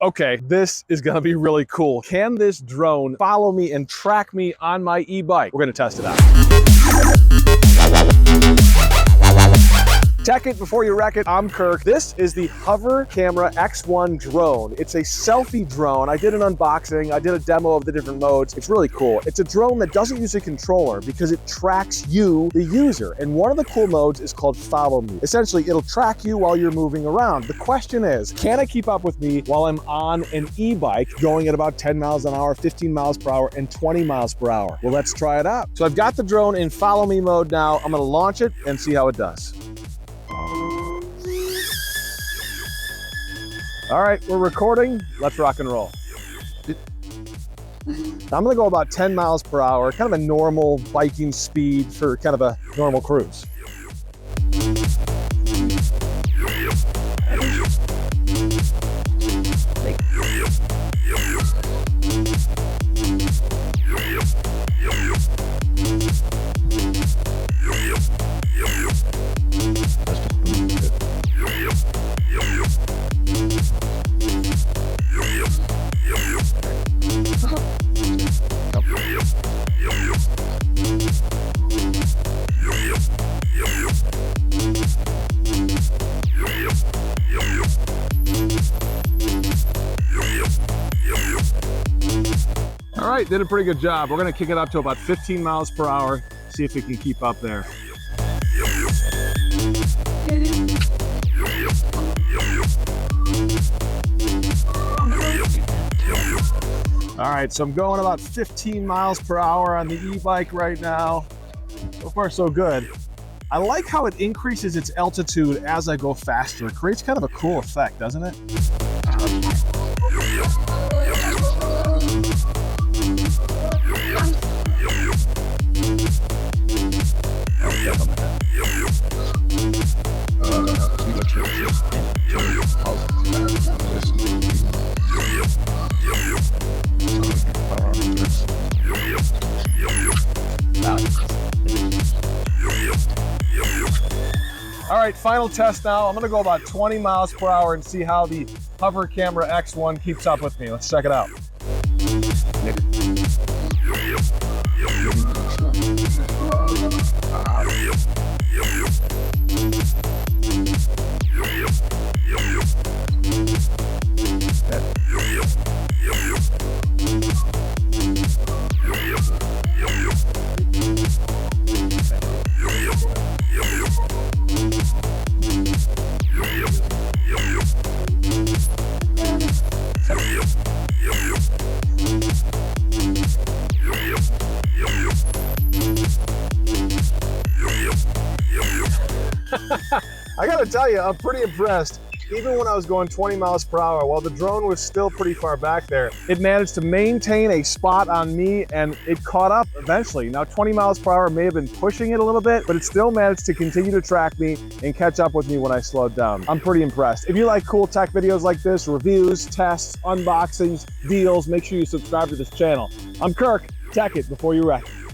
Okay, this is gonna be really cool. Can this drone follow me and track me on my e-bike? We're gonna test it out. Check it before you wreck it. I'm Kirk. This is the Hover Camera X1 drone. It's a selfie drone. I did an unboxing. I did a demo of the different modes. It's really cool. It's a drone that doesn't use a controller because it tracks you, the user. And one of the cool modes is called Follow Me. Essentially, it'll track you while you're moving around. The question is, can it keep up with me while I'm on an e-bike going at about 10 miles an hour, 15 miles per hour, and 20 miles per hour? Well, let's try it out. So I've got the drone in Follow Me mode now. I'm gonna launch it and see how it does. All right, we're recording. Let's rock and roll. I'm gonna go about 10 miles per hour, kind of a normal biking speed for kind of a normal cruise. All right, did a pretty good job. We're gonna kick it up to about 15 miles per hour, see if it can keep up there. All right, so I'm going about 15 miles per hour on the e-bike right now. So far, so good. I like how it increases its altitude as I go faster. It creates kind of a cool effect, doesn't it? All right, final test now. I'm gonna go about 20 miles per hour and see how the Hover Camera X1 keeps up with me. Let's check it out. I gotta tell you, I'm pretty impressed. Even when I was going 20 miles per hour, while the drone was still pretty far back there, it managed to maintain a spot on me and it caught up eventually. Now 20 miles per hour may have been pushing it a little bit, but it still managed to continue to track me and catch up with me when I slowed down. I'm pretty impressed. If you like cool tech videos like this, reviews, tests, unboxings, deals, make sure you subscribe to this channel. I'm Kirk. Tech it before you wreck it.